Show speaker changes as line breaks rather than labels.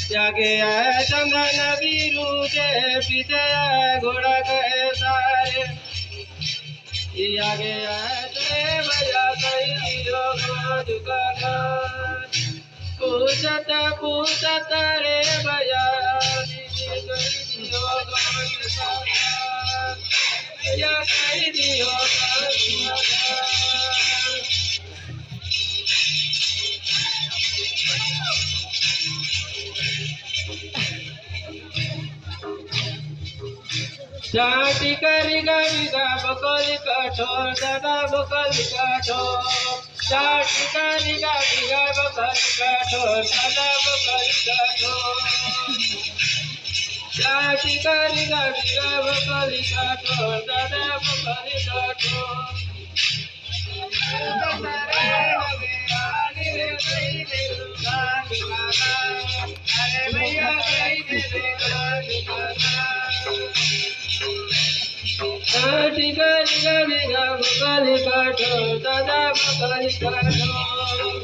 जागे आए चंदन बीरू के पीछे आए घोड़ा कहे सारे आगे आए तेरे भैया कहीं झुका पूछत पूछत रे भैया भैया कहीं दियो चाटी करी गरी गा बकली कठोर दादा बकली कठोर चाटी करी गरी गा बकली कठोर दादा बकली कठोर चाटी करी गरी गा बकली कठोर दादा बकली कठोर अरे भैया चाटी करी गरी गा बकली कठोर दादा बकली कठोर